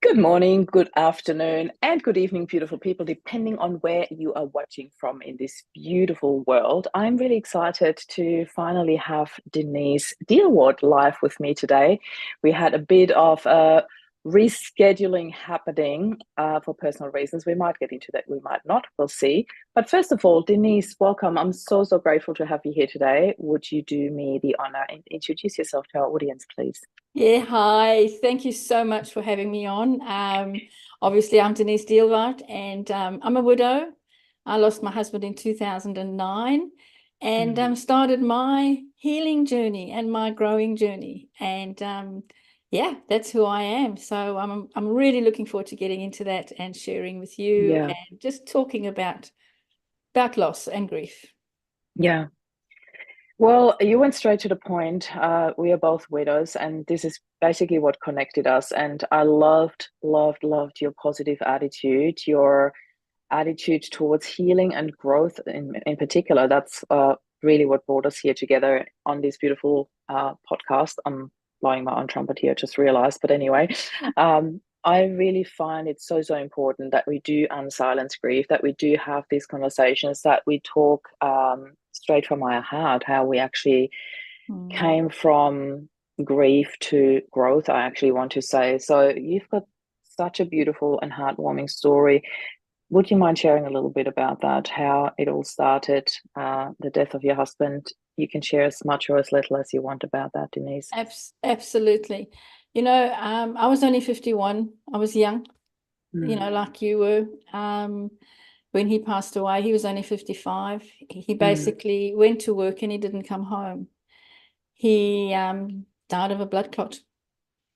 Good morning, good afternoon, and good evening, beautiful people, depending on where you are watching from in this beautiful world. I'm really excited to finally have Denise Dielwart live with me today. We had a bit of rescheduling happening for personal reasons. We might get into that, we might not, we'll see. But first of all, Denise, welcome. I'm so grateful to have you here today. Would you do me the honor and introduce yourself to our audience, please? Yeah, hi. Thank you so much for having me on. Obviously, I'm Denise Dielwart, and I'm a widow. I lost my husband in 2009 and started my healing journey and my growing journey. And yeah, that's who I am. So I'm really looking forward to getting into that and sharing with you Yeah, and just talking about loss and grief. yeah. Well, you went straight to the point. We are both widows, and this is basically what connected us. And I loved your positive attitude, your attitude towards healing and growth in particular. That's really what brought us here together on this beautiful podcast. I'm blowing my own trumpet here, just realized. But anyway, I really find it so important that we do unsilence grief, that we do have these conversations, that we talk straight from our heart, how we actually Mm. came from grief to growth, I actually want to say. So you've got such a beautiful and heartwarming story. Would you mind sharing a little bit about that, how it all started, the death of your husband? You can share as much or as little as you want about that, Denise. Absolutely. I was only 51. I was young, Mm, like you were. When he passed away, he was only 55. He mm, basically went to work and he didn't come home. He died of a blood clot.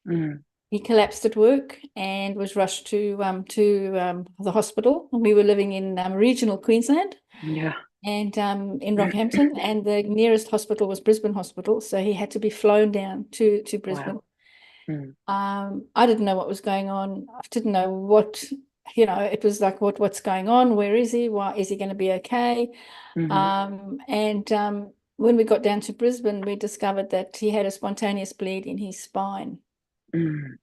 mm. He collapsed at work and was rushed to the hospital. We were living in regional Queensland Yeah. and in Rockhampton, and the nearest hospital was Brisbane Hospital, so he had to be flown down to Brisbane. Wow. Mm, I didn't know what was going on. I didn't know it was like, what's going on? Where is he? Why is he going to be okay? mhm, And when we got down to Brisbane, we discovered that he had a spontaneous bleed in his spine. mm.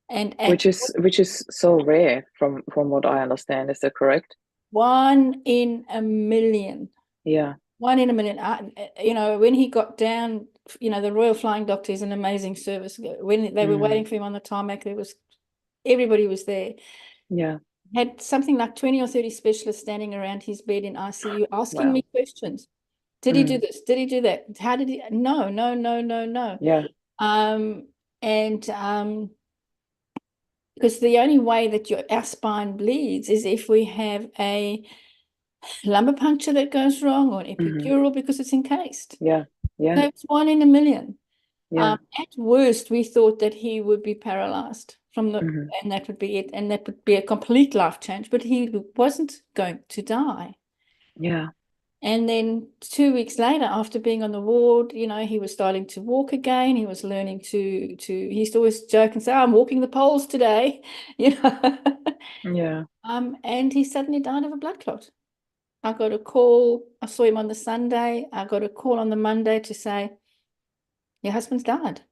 And Which at is so rare from what I understand. Is that correct? 1 in a million, Yeah. 1 in a million. When he got down, the Royal Flying Doctor is an amazing service. When they were waiting Mm, for him on the tarmac, everybody was there. yeah. Had something like 20 or 30 specialists standing around his bed in ICU asking me Wow. questions. Did he do Mm, this? Did he do that? How did he? No, no, no, no, no. yeah. Um, and because the only way that our spine bleeds is if we have a lumbar puncture that goes wrong or an Hmm. epidural because it's encased. Yeah. Yeah. So it's 1 in a million. Yeah. At worst, we thought that he would be paralyzed Hmm. and that would be it, and that would be a complete life change, but he wasn't going to die. Yeah. And then 2 weeks later, after being on the ward, he was starting to walk again. He was learning he used to always joke and say, "I'm walking the poles today," you know. Yeah. And he suddenly died of a blood clot. I got a call. I saw him on the Sunday. I got a call on the Monday to say, "Your husband's died."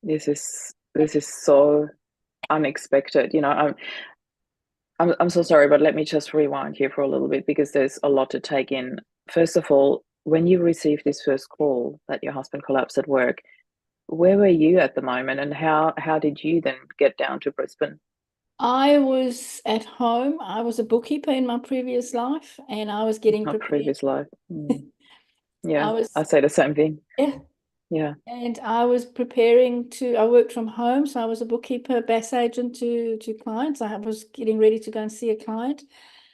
This is so unexpected. I'm so sorry, but let me just rewind here for a little bit because there's a lot to take in. First of all, when you received this first call that your husband collapsed at work, where were you at the moment, and how did you then get down to Brisbane? I was at home. I was a bookkeeper in my previous life, and I was getting My prepared. previous life. Mm. Yeah, I I was, say the same thing. yeah, Yeah, and I was I worked from home, so I was a bookkeeper, BAS agent to clients. I was getting ready to go and see a client,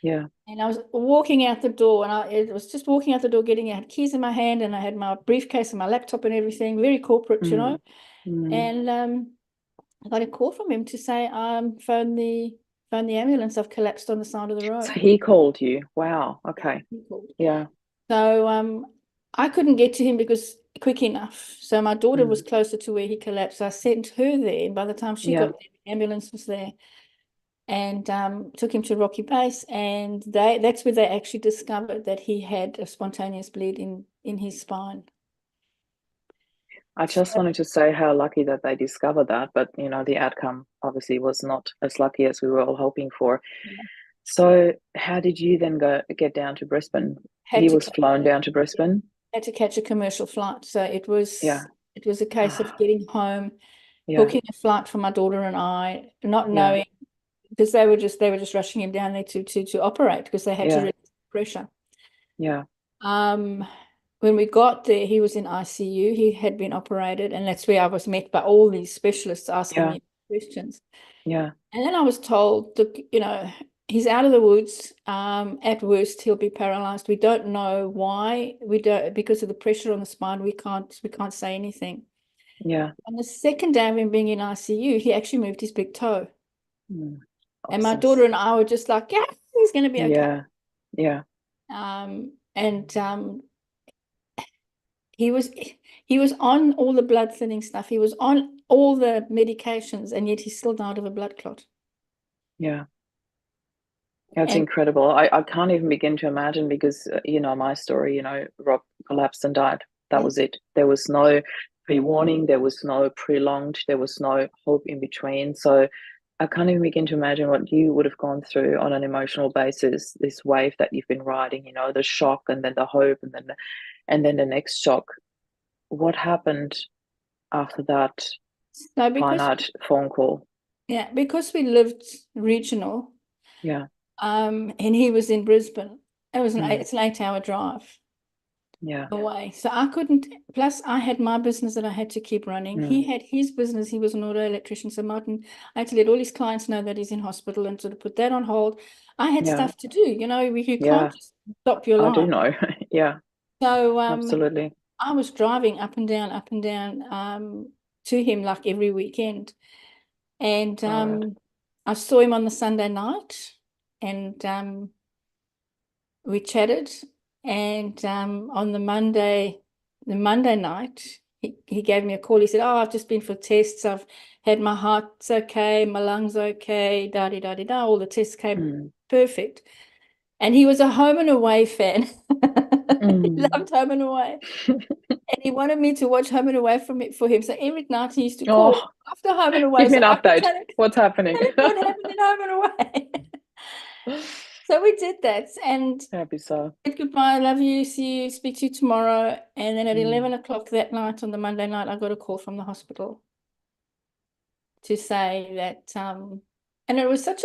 yeah. and I was walking out the door, and it was just walking out the door, I had keys in my hand, and I had my briefcase and my laptop and everything, very corporate. Mm. Mm. And I got a call from him to say, phone the ambulance. I've collapsed on the side of the So road. he called you. Wow. Yeah, Okay. he called. Yeah. So I couldn't get to him because quick enough. So my daughter was Mm. closer to where he collapsed. So I sent her there. And by the time she got Yeah. there, the ambulance was there and took him to Rocky Base. And that's where they actually discovered that he had a spontaneous bleed in his spine. I just wanted to say how lucky that they discovered that, but the outcome obviously was not as lucky as we were all hoping for. Yeah. So, how did you then get down to Brisbane? Had He to was catch, flown down to yeah, Brisbane. had to catch a commercial flight. So Yeah. it was a case of Ah, getting home, yeah. booking a flight for my daughter and I, not Yeah. knowing, because they were just rushing him down there to operate because they had to Yeah. release pressure. Yeah. Um, when we got there, he was in ICU. He had been operated, and that's where I was met by all these specialists asking Yeah. me questions. Yeah. And then I was told, look, he's out of the woods. At worst, he'll be paralyzed. We don't know why. We don't, because of the pressure on the spine. We can't say anything. Yeah. On the second day of him being in ICU, he actually moved his big toe. Mm. And my Awesome. daughter and I were just like, yeah, he's going to be okay. Yeah. Yeah. And he was on all the blood thinning stuff. He was on all the medications, and yet he still died of a blood clot. Yeah. That's And incredible. I can't even begin to imagine because, my story, Rob collapsed and died. That yeah, was it. There was no pre-warning. There was no prolonged. There was no hope in between. So I can't even begin to imagine what you would have gone through on an emotional basis, this wave that you've been riding, the shock and then the hope and then the next shock. What happened after that so finite phone call? because we lived regional, Yeah. and he was in Brisbane. Mm. It's an 8-hour drive Yeah. away. So I couldn't, plus I had my business that I had to keep running. Mm. He had his business, he was an auto electrician. So Martin, I had to let all his clients know that he's in hospital and sort of put that on hold. I had Yeah. stuff to do, you Yeah. can't just stop your I do life. know. Yeah. So Absolutely. I was driving up and down to him like every weekend. And All right. I saw him on the Sunday night, and we chatted. And on the Monday night, he gave me a call. He said, "Oh, I've just been for tests. I've had my heart's okay, my lungs okay, da da da da da. All the tests came Mm. perfect." And he was a Home and Away fan. He Mm. loved Home and Away. And he wanted me to watch Home and Away for him. So every night he used to call Oh, after Home and Away give me so an I could update. What's happening? tell him what happened in Home and Away. So we did that, and Happy so. said goodbye, love you, see you, speak to you tomorrow. And then at Mm. 11 o'clock that night, on the Monday night, I got a call from the hospital to say that, and it was such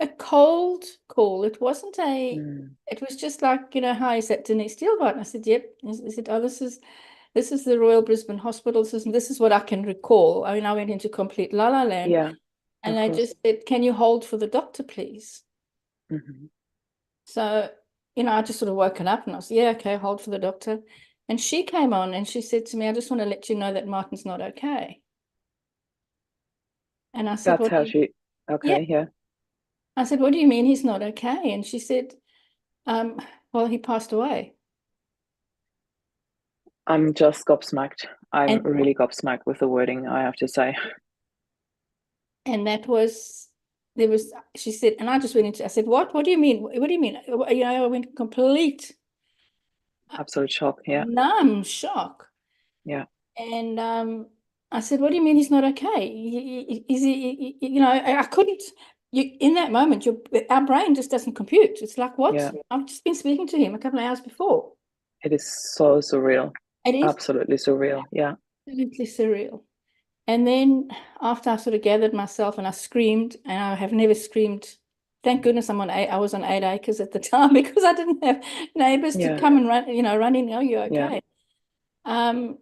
a cold call. It wasn't Mm. it was just like, hi, is that Denise Dielwart? And I said, yep. He said, oh, this is the Royal Brisbane Hospital system. This is what I can recall. I mean, I went into complete la la land. Yeah, And of they course. just said, can you hold for the doctor, please? Hmm. So, I just sort of woken up and I was, yeah, okay, hold for the doctor. And she came on and she said to me, I just want to let you know that Martin's not okay. And I said, That's what do how you, she. yeah. Okay, yeah. I said, what do you mean he's not okay? And she said, um, well, he passed away. I'm just gobsmacked. I'm And really gobsmacked with the wording, I have to say. that was, she said, and I just went into, I said, what do you mean? What do you mean? I went complete Absolute shock. Yeah, numb shock. yeah, And I said, what do you mean he's not okay? Is he, I couldn't, in that moment, our brain just doesn't compute. It's like, what? yeah. I've just been speaking to him a couple of hours before. It is so surreal. It is Absolutely surreal. Yeah, absolutely surreal. And then after I sort of gathered myself and I screamed, and I have never screamed. Thank goodness I was on 8 acres at the time because I didn't have neighbors to yeah, come and run in. Oh, you're yeah, okay. Um,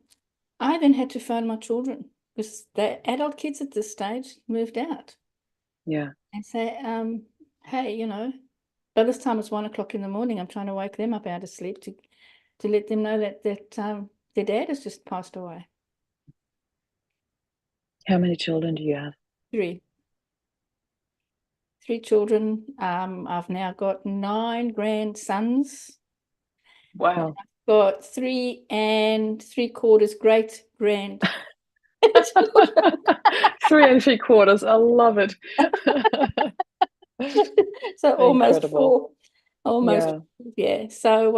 I then had to phone my children because the adult kids at this stage moved out yeah, and say, hey, by this time it's 1 o'clock in the morning. I'm trying to wake them up out of sleep to let them know that their dad has just passed away. How many children do you have? Three children. I've now got 9 grandsons. Wow. Got 3 3/4 great grand. 3 3/4. I love it. So almost Incredible. 4, almost, Yeah. yeah. So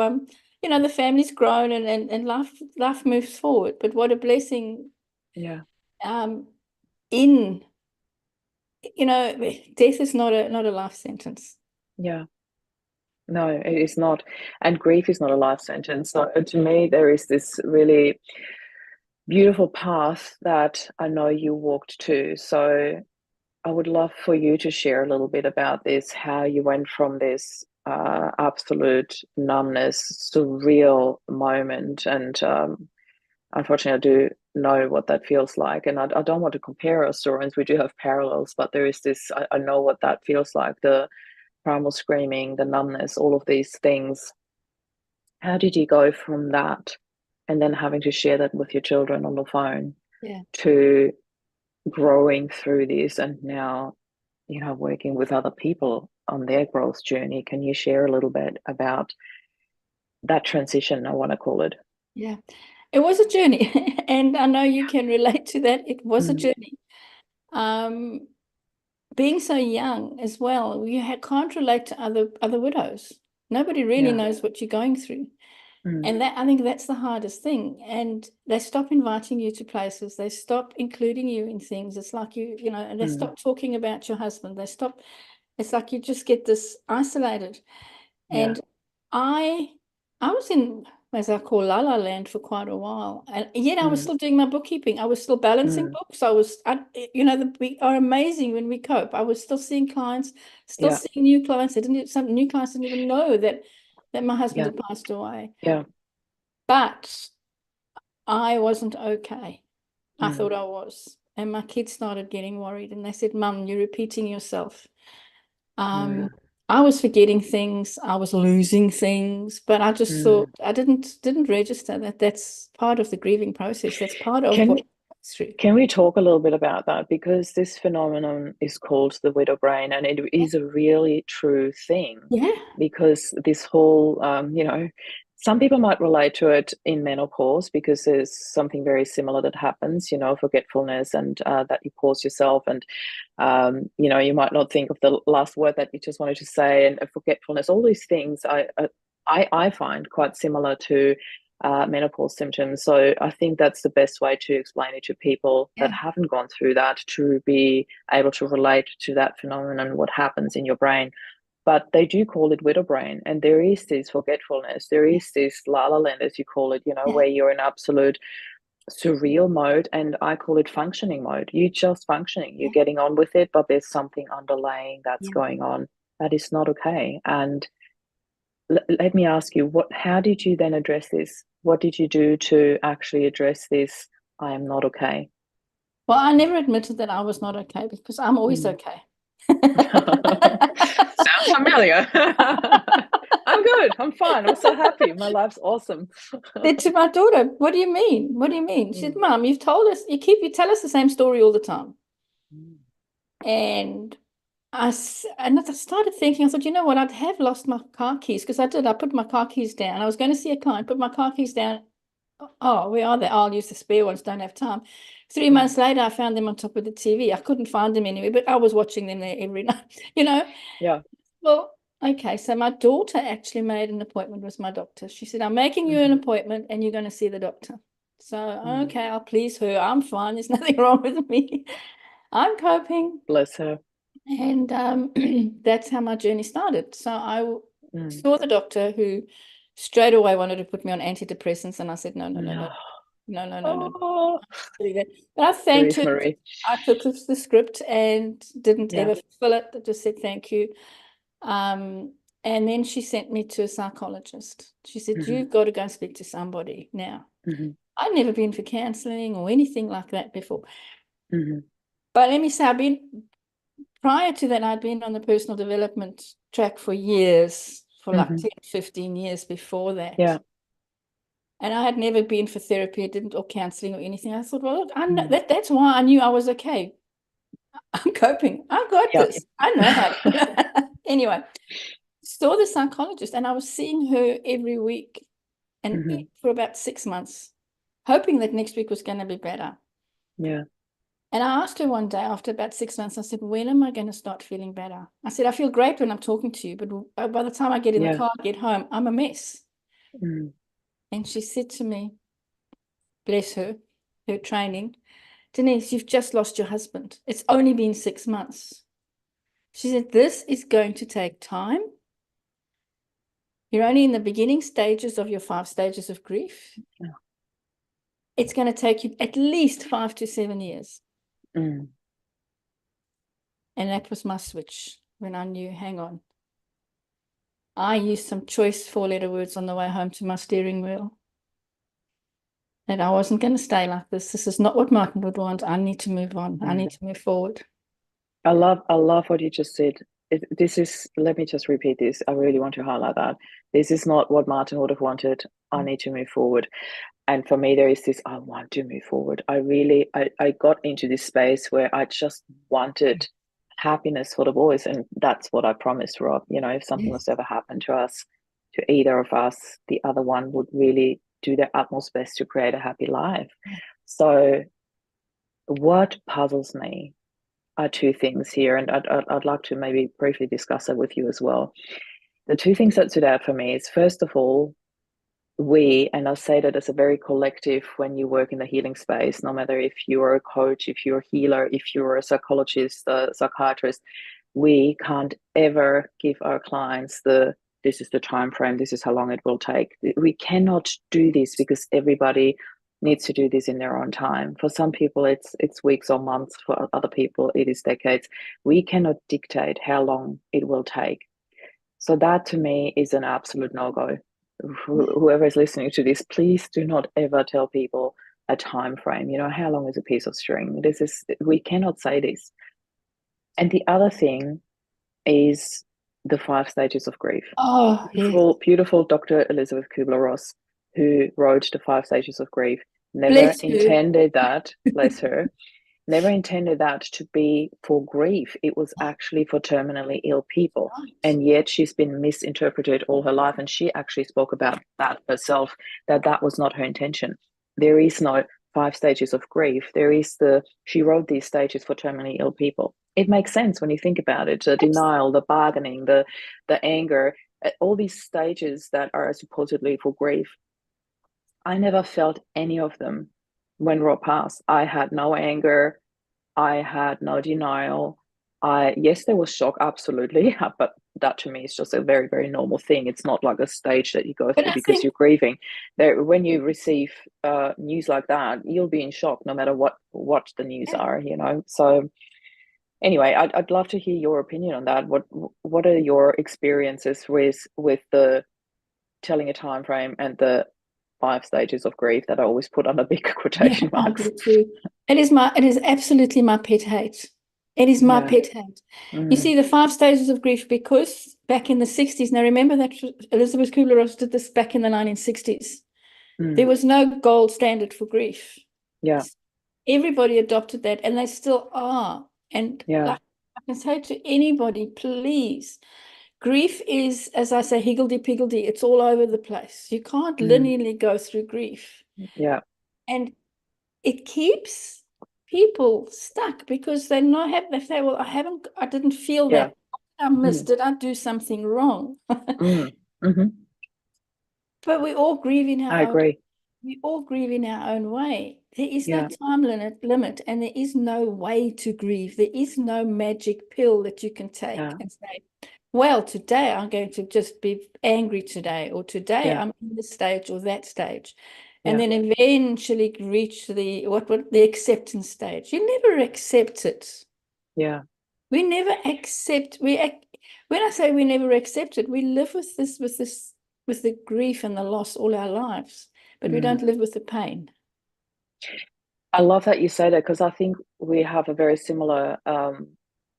the family's grown and life moves forward. But what a blessing, Yeah. um, in, death is not a life sentence. Yeah. No, it is not. And grief is not a life sentence. So to me, there is this really beautiful path that I know you walked to. So I would love for you to share a little bit about this, how you went from this absolute numbness, surreal moment. And unfortunately, I do know what that feels like. And I don't want to compare our stories. We do have parallels, but there is this, I know what that feels like, the primal screaming, the numbness, all of these things. How did you go from that and then having to share that with your children on the phone Yeah. to growing through this and now, working with other people on their growth journey? Can you share a little bit about that transition, I want to call it? Yeah. It was a journey, and I know you can relate to that. It was a Mm, journey. Um, Being so young as well, can't relate to other widows. Nobody really yeah. knows what you're going through. Mm, And I think that's the hardest thing. And they stop inviting you to places. They stop including you in things. It's like and they mm, stop talking about your husband. It's like you just get this isolated. yeah. And I I was in, as I call, La La Land for quite a while, and yet I was Mm, still doing my bookkeeping. I was still balancing mm, books. We are amazing when we cope. I was still seeing clients, still yeah. seeing new clients. Some new clients didn't even know that my husband Yeah. had passed away. Yeah. But I wasn't okay. I Mm, thought I was, and my kids started getting worried, and they said, "Mum, you're repeating yourself." mm, Um, I was forgetting things, I was losing things, but I just thought mm. I didn't register that that's part of the grieving process. That's part of what Can it goes through. Can we talk a little bit about that? Because this phenomenon is called the widow brain, and it is a really true thing. Yeah, Because this whole, some people might relate to it in menopause because there's something very similar that happens, forgetfulness, and that you pause yourself, and you might not think of the last word that you just wanted to say, and forgetfulness. All these things I find quite similar to menopause symptoms. So I think that's the best way to explain it to people that yeah, haven't gone through that, to be able to relate to that phenomenon, what happens in your brain. But they do call it widow brain, and there is this forgetfulness, there yeah, is this la la land, as you call it, yeah, where you're in absolute surreal mode, and I call it functioning mode. You're just functioning, you're yeah, getting on with it, but there's something underlying that's yeah. going on that is not okay. And let me ask you, how did you then address this? What did you do to actually address this? I am not okay. Well, I never admitted that I was not okay because I'm always Mm. okay. Sounds familiar. I'm good. I'm fine. I'm so happy. My life's awesome. Said to my daughter, "What do you mean? What do you mean?" She said, Mm. "Mom, you tell us the same story all the time." Mm. And and I started thinking, I thought, you know what, I'd have lost my car keys because I did. I put my car keys down. I was going to see a client, put my car keys down. Oh, where are they? Oh, I'll use the spare ones, don't have time. 3 months later, I found them on top of the TV. I couldn't find them anywhere, but I was watching them there every night, you know. Yeah. Well, okay, so my daughter actually made an appointment with my doctor. She said, I'm making you an Hmm. appointment and you're going to see the doctor. So, Mm. okay, I'll please her. I'm fine. There's nothing wrong with me. I'm coping. Bless her. And that's how my journey started. So Mm. saw the doctor who straight away wanted to put me on antidepressants. And I said, no, no, no, no, No. no, no, no, no. Oh, Do that. But I thanked grief, her. Marie. I took the script and didn't Yeah. ever fulfill it. I just said thank you. Um, and then she sent me to a psychologist. She said, Hmm. you've got to go and speak to somebody now. Hmm. I'd never been for counseling or anything like that before. Hmm. But let me say, prior to that, I'd been on the personal development track for years, for like Hmm. 10, 15 years before that. Yeah. And I had never been for therapy, or counseling or anything. I thought, well, look, I know Mm. that's why I knew I was okay. I'm coping. I got Yeah. this. I know how to. Anyway, saw the psychologist and I was seeing her every week and Hmm. for about 6 months, hoping that next week was going to be better. Yeah. And I asked her one day after about 6 months, I said, when am I going to start feeling better? I said, I feel great when I'm talking to you, but by the time I get in the Yeah. car, get home, I'm a mess. Mm. And she said to me, bless her, her training, Denise, you've just lost your husband. It's only been 6 months. She said, this is going to take time. You're only in the beginning stages of your 5 stages of grief. Yeah. It's going to take you at least 5 to 7 years. Mm. And that was my switch when I knew, hang on. I used some choice 4-letter words on the way home to my steering wheel. That I wasn't going to stay like this. This is not what Martin would want. I need to move on. I need to move forward. I love what you just said. This is, let me just repeat this. I really want to highlight that. This is not what Martin would have wanted. I need to move forward. And for me, there is this, I want to move forward. I got into this space where I just wanted happiness for the boys. And that's what I promised, Rob. You know, if something was Yes. to ever happen to us, to either of us, the other one would really do their utmost best to create a happy life. So what puzzles me are two things here, and I'd like to maybe briefly discuss it with you as well. The two things that stood out for me is, first of all, and I say that as a very collective, when you work in the healing space, no matter if you're a coach, if you're a healer, if you're a psychologist, a psychiatrist, we can't ever give our clients this is the time frame, this is how long it will take. We cannot do this because everybody needs to do this in their own time. For some people, it's weeks or months. For other people, it is decades. We cannot dictate how long it will take. So that to me is an absolute no-go. Whoever is listening to this, please do not ever tell people a time frame. You know, how long is a piece of string? We cannot say this. And the other thing is the 5 stages of grief. Oh, yes. Beautiful, beautiful Dr. Elizabeth Kubler-Ross, who wrote the 5 stages of grief, never Bless her. intended that, bless her, never intended that to be for grief. It was actually for terminally ill people. Right. And yet she's been misinterpreted all her life. And she actually spoke about that herself, that was not her intention. There is no 5 stages of grief. She wrote these stages for terminally ill people. It makes sense when you think about it. The denial, the bargaining, the anger, all these stages that are supposedly for grief. I never felt any of them when Rob passed. I had no anger. I had no denial. Yes, there was shock, absolutely, but that to me is just a very, very normal thing. It's not like a stage that you go But through I because think, you're grieving. When you receive news like that, you'll be in shock no matter what the news yeah. are, you know. So anyway, I'd love to hear your opinion on that. What are your experiences with the telling a time frame and the 5 stages of grief that I always put under big Yeah, quotation I marks? do too. It is absolutely my pet hate. It is my Yeah. pet hate. You Mm, see, the 5 stages of grief, because back in the 60s, now remember that Elizabeth Kubler-Ross did this back in the 1960s. There mm, was no gold standard for grief. yeah. Everybody adopted that, and they still are. And Yeah. like I can say to anybody, please, grief is, as I say, higgledy-piggledy. It's all over the place. You can't Mm, linearly go through grief. yeah. And it keeps people stuck because they not have, they say, well, I didn't feel Yeah. that. I missed. Mm, Did I do something wrong? mm, hmm. But we all grieve in I our own, agree. we all grieve in our own way. There is no Yeah. time limit, and there is no way to grieve. There is no magic pill that you can take Yeah. and say, well, today I'm going to just be angry today, or today Yeah. I'm in this stage or that stage. And Yeah. then eventually reach the acceptance stage. You never accept it. Yeah. We never accept. When I say we never accept it, we live with the grief and the loss all our lives, but we Mm. don't live with the pain. I love that you say that because I think we have a very similar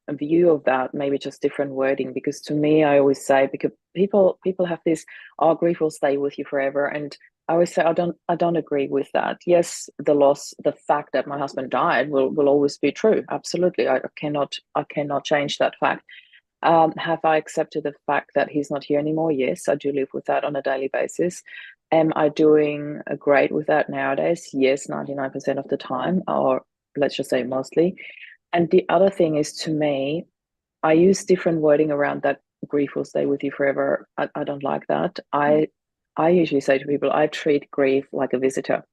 view of that, maybe just different wording. Because to me, I always say, because people have this, oh, grief will stay with you forever, and I always say I don't agree with that. Yes, the fact that my husband died will always be true. Absolutely, I cannot change that fact. Have I accepted the fact that he's not here anymore? Yes, I do live with that on a daily basis. Am I doing great with that nowadays? Yes, 99% of the time, or let's just say mostly. And the other thing is, to me, I use different wording around that. Grief will stay with you forever. I don't like that. I usually say to people, I treat grief like a visitor.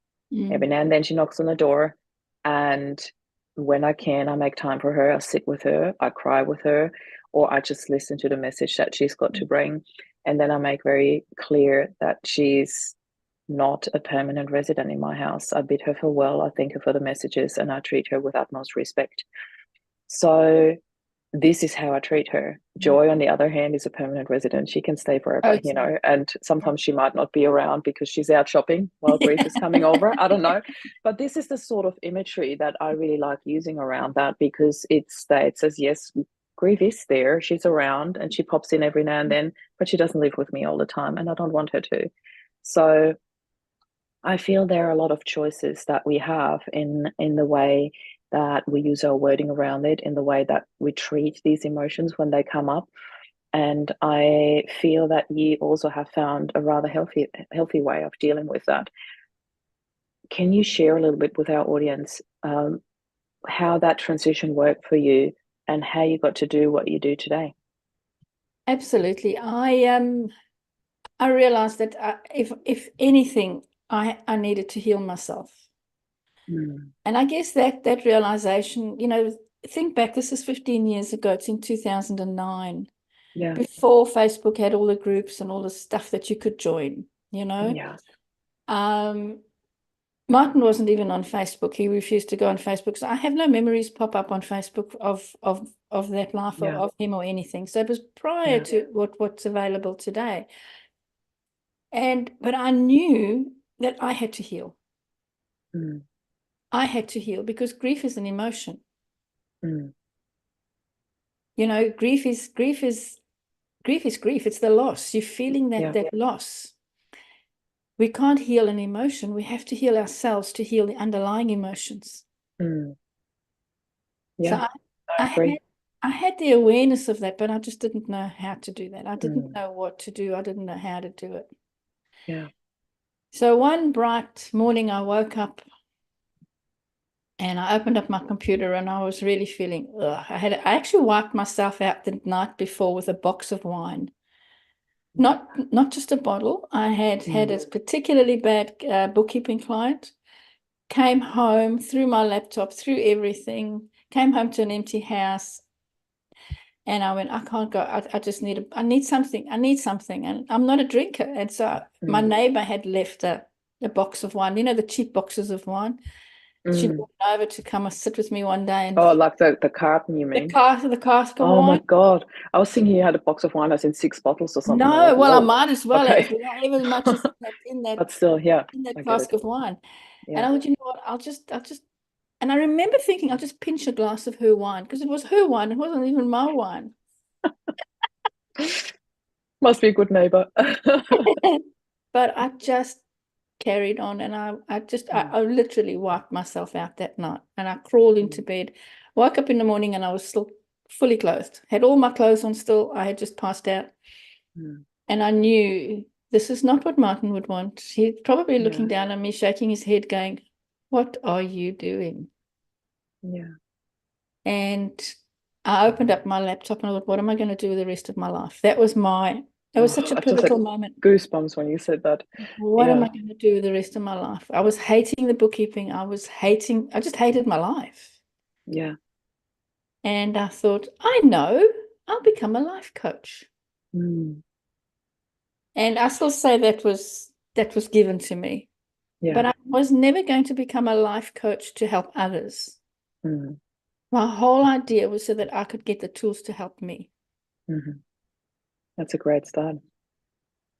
Every Mm. now and then she knocks on the door, and when I can, I make time for her. I sit with her, I cry with her, or I just listen to the message that she's got to bring. And then I make very clear that she's not a permanent resident in my house. I bid her farewell, I thank her for the messages, and I treat her with utmost respect. So this is how I treat her. Joy, on the other hand, is a permanent resident. She can stay forever, you Totally. know, and sometimes she might not be around because she's out shopping while grief is coming over. I don't know. But this is the sort of imagery that I really like using around that, because it states as, yes, grief is there. She's around and she pops in every now and then, but she doesn't live with me all the time, and I don't want her to. So I feel there are a lot of choices that we have in the way that we use our wording around it, in the way that we treat these emotions when they come up. And I feel that you also have found a rather healthy way of dealing with that. Can you share a little bit with our audience how that transition worked for you and how you got to do what you do today? Absolutely. I realized that if anything, I needed to heal myself. Mm, And I guess that realization, think back, this is 15 years ago. It's in 2009, yeah, before Facebook had all the groups and all the stuff that you could join, you know. yeah, Um, Martin wasn't even on Facebook. He refused to go on Facebook. So I have no memories pop up on Facebook of that life yeah, of him or anything. So it was prior yeah, to what's available today. But I knew that I had to heal. mm, I had to heal because grief is an emotion. mm, Grief is grief. It's the loss. You're feeling yeah, that loss. We can't heal an emotion. We have to heal ourselves to heal the underlying emotions. mm, So yeah, I I had agree. I had the awareness of that, but I just didn't know how to do that. I didn't Mm, know what to do. I didn't know how to do it. yeah, So one bright morning, I woke up and I opened up my computer and I was really feeling, ugh. I actually wiped myself out the night before with a box of wine. Not just a bottle. I had mm, a particularly bad bookkeeping client. Came home, threw my laptop, threw everything. Came home to an empty house, and I went, I can't go. I just I need something. I need something, and I'm not a drinker. And so my mm, neighbor had left a box of wine. The cheap boxes of wine. She mm. brought it over to come and sit with me one day, and Oh, like the carton, you mean? the cask of Oh my wine. God. I was thinking you had a box of wine as in six bottles or something. I was No, like, well, I whoa, might as well have okay. even much as in But still, yeah, that I get cask it. of wine. And Yeah. I thought, you know what, I'll just, and I remember thinking, I'll just pinch a glass of her wine because it was her wine. It wasn't even my wine. Must be a good neighbor. But I just carried on and Mm, I literally wiped myself out that night and I crawled into mm, bed, woke up in the morning and I was still fully clothed, had all my clothes on still. I had just passed out mm. and I knew this is not what Martin would want. He's probably looking Yeah, down at me, shaking his head, going, "What are you doing?" yeah. And I opened up my laptop and I thought, what am I going to do with the rest of my life? It was Oh, such a I just had pivotal moment. goosebumps when you said that. What am Yeah, I going to do with the rest of my life? I was hating the bookkeeping. I just hated my life. yeah. And I thought, I know, I'll become a life coach. Mm, And I still say that was given to me. yeah. But I was never going to become a life coach to help others. Mm, My whole idea was so that I could get the tools to help me. mhm. That's a great start.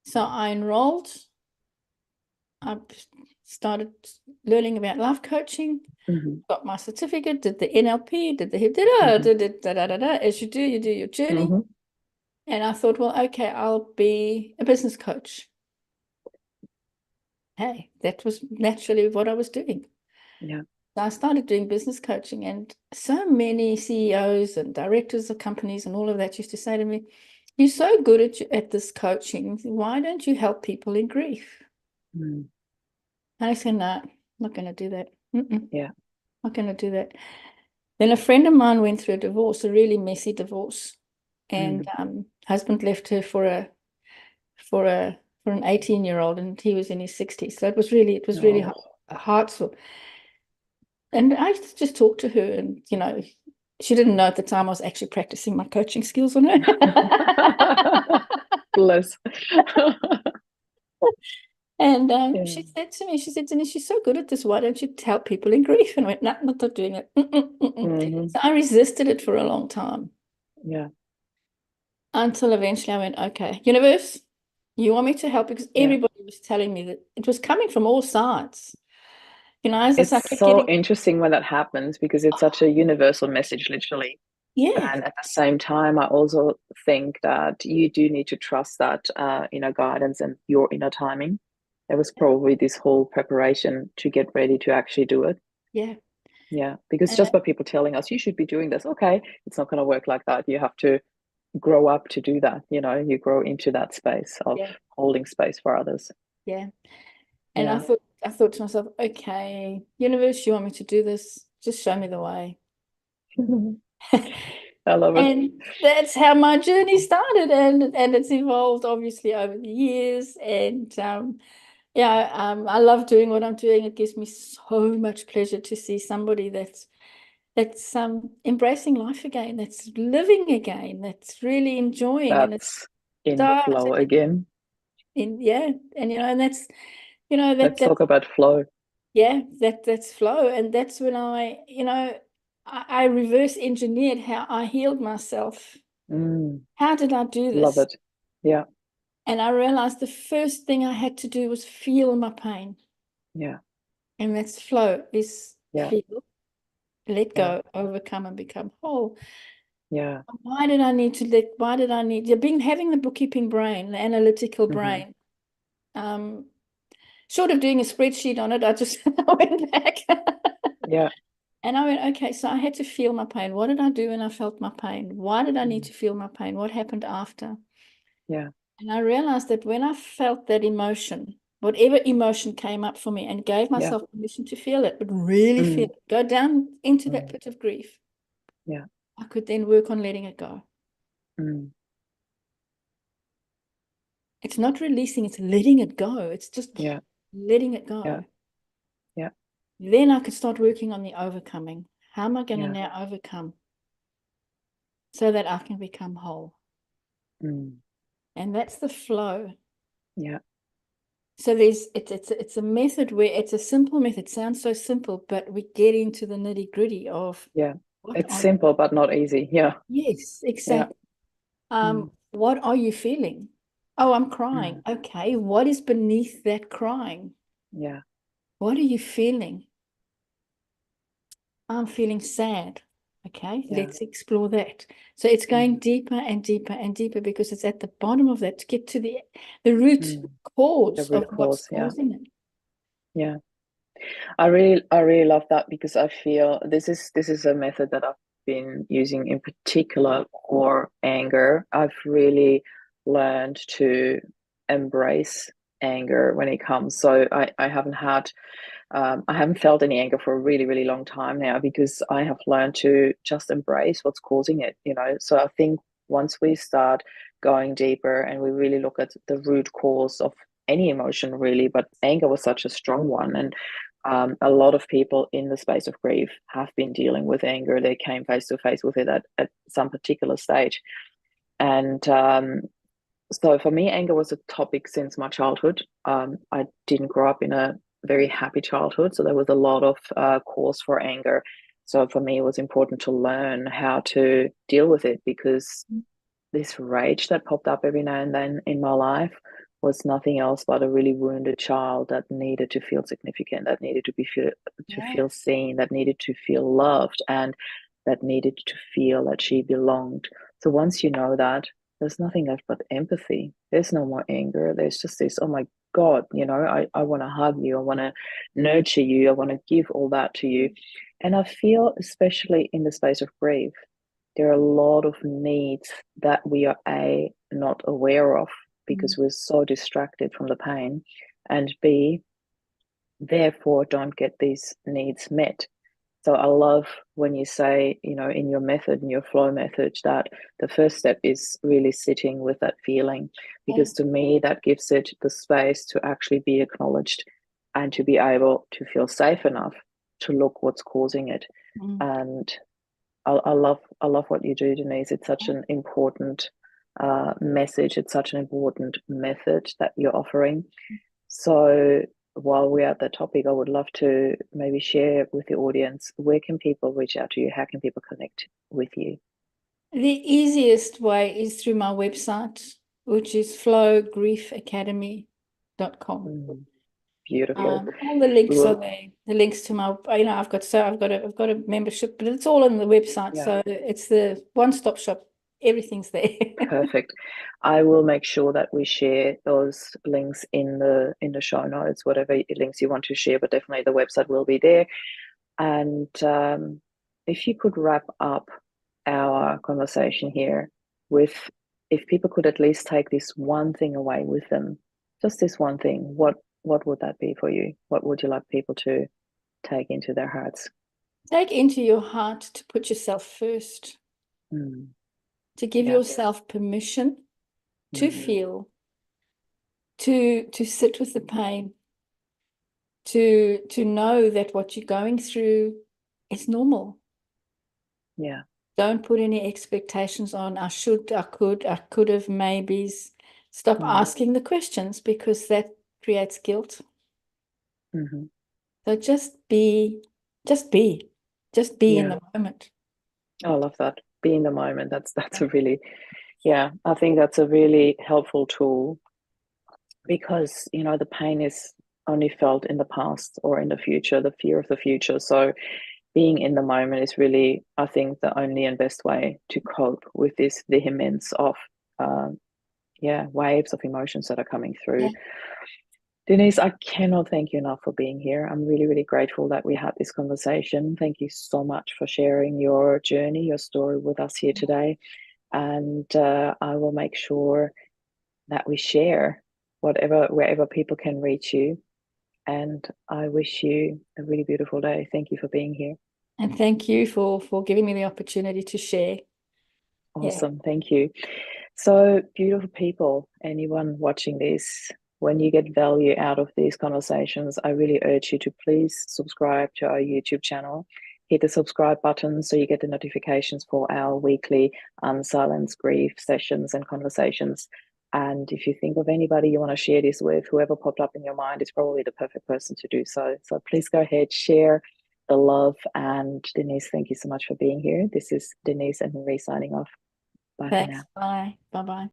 So I enrolled. I started learning about life coaching, Hmm. got my certificate, did the NLP, did the Hmm. as you do your journey. Hmm. And I thought, well, okay, I'll be a business coach. Hey, that was naturally what I was doing. Yeah. So I started doing business coaching, and so many CEOs and directors of companies and all of that used to say to me, "You're so good at this coaching. Why don't you help people in grief?" Mm, And I said, "No, I'm not going to do that. yeah. Not going to do that." Then a friend of mine went through a divorce, a really messy divorce, and Mm, husband left her for a for an 18-year-old, and he was in his 60s. So it was really Oh. heartful. And I just talked to her, and she didn't know at the time I was actually practicing my coaching skills on her. Bless. And Yeah. she said to me, she said, Denise, she's so good at this. Why don't you help people in grief? And I went, no, I'm not doing it. Hmm. So I resisted it for a long time Yeah. until eventually I went, okay, universe, you want me to help? Because Yeah. everybody was telling me that it was coming from all sides. As I It's kept so getting, interesting when that happens because it's such a universal message, literally. yeah, And at the same time, I also think that you do need to trust that inner guidance and your inner timing. There was probably this whole preparation to get ready to actually do it. yeah. Yeah, because And just by people telling us you should be doing this, okay, it's not going to work like that. You have to grow up to do that. You grow into that space of yeah, holding space for others. yeah. And I Yeah. thought, I thought to myself, okay, universe, you want me to do this? Just show me the way. I love it. And that's how my journey started, and it's evolved obviously over the years. And yeah, I love doing what I'm doing. It gives me so much pleasure to see somebody that's embracing life again, that's living again, that's really enjoying, and it's That's in flow started again. yeah, and and that's Let's that talk about flow. yeah, that's flow. And that's when I reverse engineered how I healed myself. Mm, How did I do love this? it. Yeah. And I realized the first thing I had to do was feel my pain. Yeah. And that's flow, is Yeah. feel, let Yeah. go, overcome, and become whole. Yeah. Why did I need, being having the bookkeeping brain, the analytical Hmm. brain, um, short of doing a spreadsheet on it, I just I went back. Yeah. And I went, okay, so I had to feel my pain. What did I do when I felt my pain? Why did I need Mm, to feel my pain? What happened after? yeah. And I realized that when I felt that emotion, whatever emotion came up for me, and gave Yeah. myself permission to feel it, but really feel Mm, it, go down into that mm, pit of grief, yeah. I could then work on letting it go. Mm, It's not releasing, it's letting it go. It's just yeah. letting it Yeah. go. Yeah. Then I could start working on the overcoming. How am I going to Yeah. now overcome so that I can become whole? Mm, And that's the flow. yeah. So it's a method where it's a simple method. Sounds so simple, but we get into the nitty gritty of Yeah. what It's are you? simple but not easy. Yeah. Yes, Yeah. exactly. Mm, What are you feeling? Oh, I'm crying. mm, Okay, what is beneath that crying? yeah. What are you feeling? I'm feeling sad. Okay, Yeah. let's explore that. So it's going Mm, deeper and deeper and deeper, because it's at the bottom of that to get to the root mm. The cause of root what's cause. Yeah. causing it. Yeah. I really love that because I feel this is a method that I've been using in particular for anger. I've really learned to embrace anger when it comes. So I haven't felt any anger for a really, really long time now because I have learned to just embrace what's causing it. So I think once we start going deeper and we really look at the root cause of any emotion, really, but anger was such a strong one. And a lot of people in the space of grief have been dealing with anger. They came face to face with it at some particular stage. And so for me, anger was a topic since my childhood. I didn't grow up in a very happy childhood, so there was a lot of cause for anger. So for me, it was important to learn how to deal with it because this rage that popped up every now and then in my life was nothing else but a really wounded child that needed to feel significant, that needed to Yeah, feel seen, that needed to feel loved, and that needed to feel that she belonged. So once you know that, there's nothing left but empathy. There's no more anger. There's just this, oh my God, I want to hug you. I want to nurture you. I want to give all that to you. And I feel, especially in the space of grief, there are a lot of needs that we are not aware of mm, because we're so distracted from the pain, and B, therefore don't get these needs met. So I love when you say, in your method, in your flow method, that the first step is really sitting with that feeling, Yeah. because to me, that gives it the space to actually be acknowledged and to be able to feel safe enough to look what's causing it. Mm. And I love what you do, Denise. It's such an important message. It's such an important method that you're offering. So while we're at the topic, I would love to maybe share with the audience, where can people reach out to you? How can people connect with you? The easiest way is through my website, which is flowgriefacademy.com. Mm, beautiful. All the links are Well, there. The links to my, I've got a membership, but it's all on the website. yeah, So it's the one-stop shop. Everything's there. perfect. I will make sure that we share those links in the show notes, whatever links you want to share, but definitely the website will be there. And if you could wrap up our conversation here with, if people could at least take this one thing away with them, just this one thing, what would that be for you? What would you like people to take into their hearts? Take into your heart to put yourself first, Mm, to give yeah. yourself permission to Mm, feel, to sit with the pain, to know that what you're going through is normal. yeah. Don't put any expectations on I should, I could have, maybes. Stop Mm, asking the questions because that creates guilt. hmm. So just be, just be in Yeah. the moment. I love that. Be in the moment. That's a really, yeah, I think that's a really helpful tool, because the pain is only felt in the past or in the future, the fear of the future. So being in the moment is really, I think, the only and best way to cope with this vehemence of waves of emotions that are coming through. Yeah. Denise, I cannot thank you enough for being here. I'm really, really grateful that we had this conversation. Thank you so much for sharing your journey, your story with us here today. And I will make sure that we share wherever people can reach you. And I wish you a really beautiful day. Thank you for being here. And thank you for giving me the opportunity to share. Yeah. Awesome. Thank you. So, beautiful people, anyone watching this, when you get value out of these conversations, I really urge you to please subscribe to our YouTube channel. Hit the subscribe button so you get the notifications for our weekly Unsilence Grief sessions and conversations. And if you think of anybody you want to share this with, whoever popped up in your mind is probably the perfect person to do so. So please go ahead, share the love. And Denise, thank you so much for being here. This is Denise and Marie signing off. Bye for Thanks. now. Bye. Bye-bye.